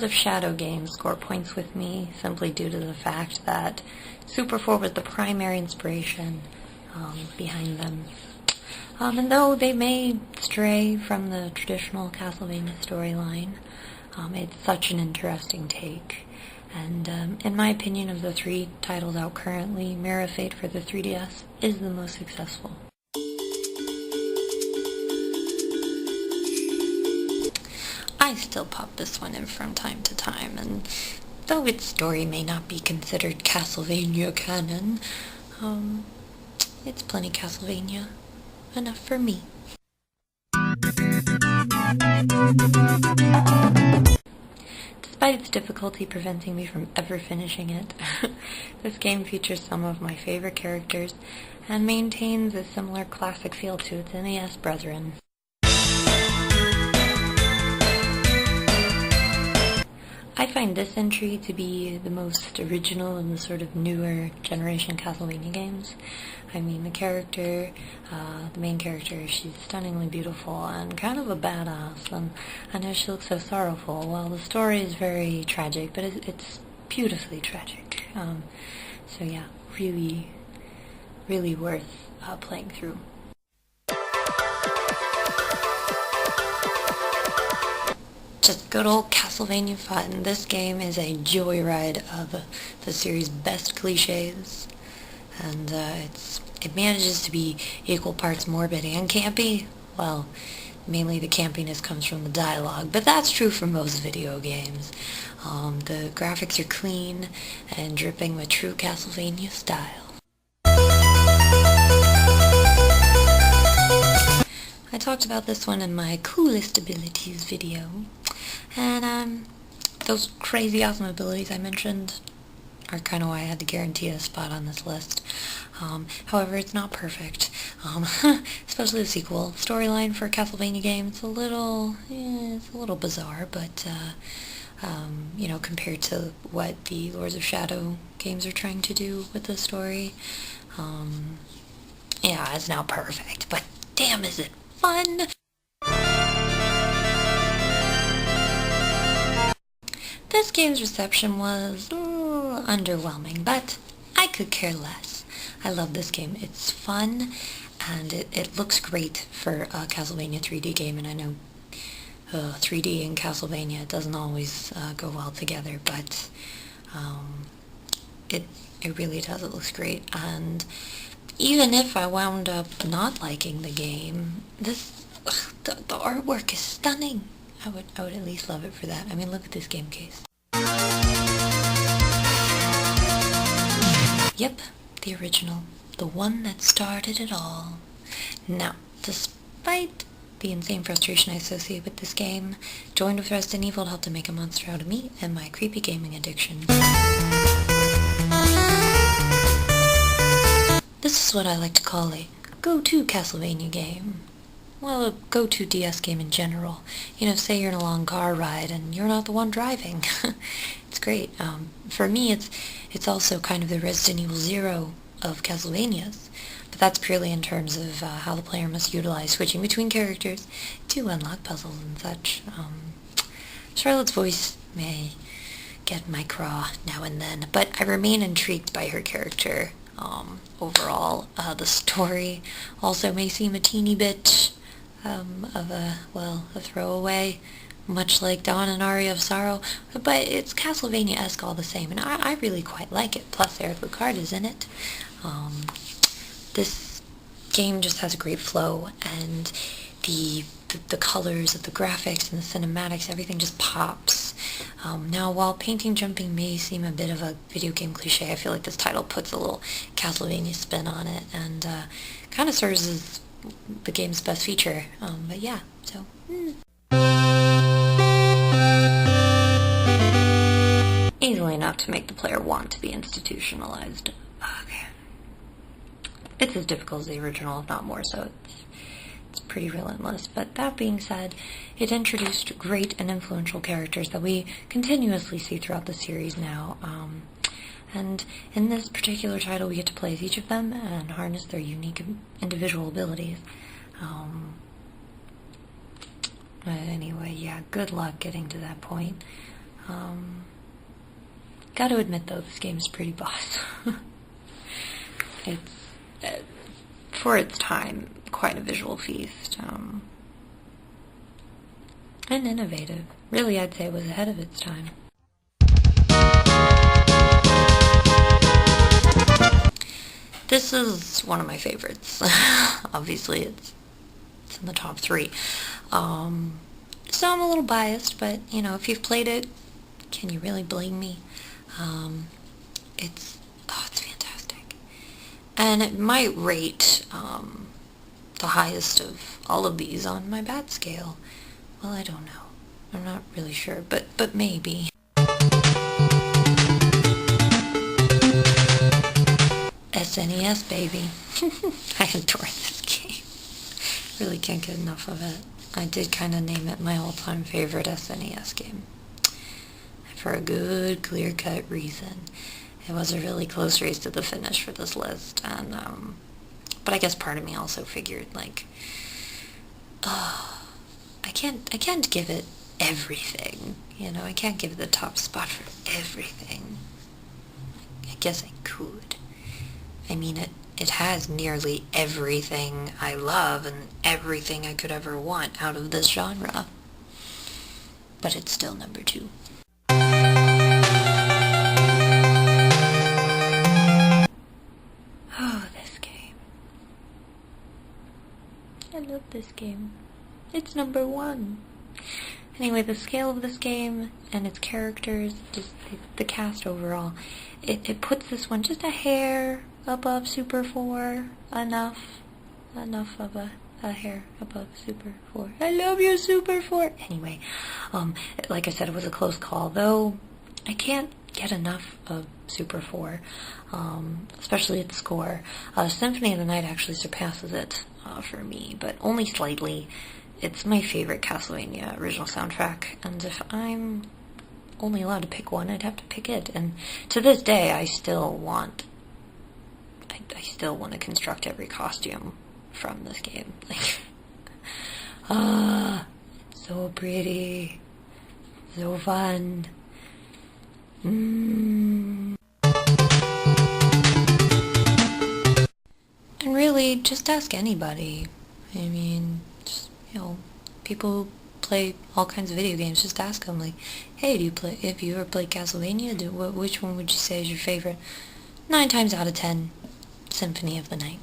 of Shadow games score points with me simply due to the fact that Super 4 was the primary inspiration behind them. And though they may stray from the traditional Castlevania storyline, it's such an interesting take. And in my opinion, of the 3 titles out currently, Mirror of Fate for the 3DS is the most successful. I still pop this one in from time to time, and though its story may not be considered Castlevania canon, it's plenty Castlevania. Enough for me. Despite its difficulty preventing me from ever finishing it, this game features some of my favorite characters and maintains a similar classic feel to its NES brethren. I find this entry to be the most original in the sort of newer generation Castlevania games. I mean, the main character, she's stunningly beautiful and kind of a badass, and I know she looks so sorrowful. Well, the story is very tragic, but it's beautifully tragic. So yeah, really, really worth playing through. Just good old Castlevania fun. This game is a joyride of the series' best cliches, and it manages to be equal parts morbid and campy. Well, mainly the campiness comes from the dialogue, but that's true for most video games. The graphics are clean and dripping with true Castlevania style. I talked about this one in my coolest abilities video, and those crazy awesome abilities I mentioned are kind of why I had to guarantee a spot on this list. However, it's not perfect, especially the sequel. Storyline for a Castlevania game, it's a little bizarre, but compared to what the Lords of Shadow games are trying to do with the story, yeah, it's not perfect, but damn is it fun! This game's reception was underwhelming, but I could care less. I love this game. It's fun, and it looks great for a Castlevania 3D game, and I know 3D and Castlevania doesn't always go well together, but it really does. It looks great, and even if I wound up not liking the game, the artwork is stunning. I would at least love it for that. I mean, look at this game case. Yep, the original. The one that started it all. Now, despite the insane frustration I associate with this game, joined with Resident Evil to help to make a monster out of me and my creepy gaming addiction. This is what I like to call a go-to Castlevania game. Well, a go-to DS game in general. You know, say you're in a long car ride and you're not the one driving. It's great. For me, it's also kind of the Resident Evil 0 of Castlevanias, but that's purely in terms of how the player must utilize switching between characters to unlock puzzles and such. Charlotte's voice may get my craw now and then, but I remain intrigued by her character. Overall, the story also may seem a teeny bit of a throwaway, much like Dawn and Aria of Sorrow, but it's Castlevania-esque all the same, and I really quite like it. Plus, Eric Lucard is in it. This game just has a great flow, and the colors of the graphics and the cinematics, everything just pops. Now, while painting jumping may seem a bit of a video game cliche, I feel like this title puts a little Castlevania spin on it, and kind of serves as the game's best feature. But yeah, so... Easily enough to make the player want to be institutionalized. Okay. It's as difficult as the original, if not more so. It's pretty relentless. But that being said, it introduced great and influential characters that we continuously see throughout the series now. And in this particular title, we get to play as each of them and harness their unique individual abilities. But anyway, yeah, good luck getting to that point. Gotta admit though, this game is pretty boss. It's, for its time, quite a visual feast, and innovative. Really, I'd say it was ahead of its time. This is one of my favorites. Obviously, it's in the top 3. So I'm a little biased, but, you know, if you've played it, can you really blame me? It's fantastic. And it might rate the highest of all of these on my bad scale. Well, I don't know. I'm not really sure, but maybe. SNES, baby. I adore this game. Really can't get enough of it. I did kind of name it my all-time favorite SNES game. For a good, clear-cut reason. It was a really close race to the finish for this list, and, but I guess part of me also figured, like, I can't give it everything, you know, I can't give it the top spot for everything. I guess I could. I mean, it has nearly everything I love and everything I could ever want out of this genre. But it's still number 2. Oh, this game. I love this game. It's number 1. Anyway, the scale of this game and its characters, just the cast overall, it puts this one just a hair above Super 4. Enough of a hair above Super 4. I love you, Super 4! Anyway, like I said, it was a close call, though I can't get enough of Super 4, especially its score. Symphony of the Night actually surpasses it for me, but only slightly. It's my favorite Castlevania original soundtrack, and if I'm only allowed to pick one, I'd have to pick it. And to this day, I still want to construct every costume from this game. Like, so pretty, so fun. And really, just ask anybody. I mean, just, you know, people who play all kinds of video games, just ask them, like, hey, if you ever played Castlevania, which one would you say is your favorite? 9 times out of 10, Symphony of the Night.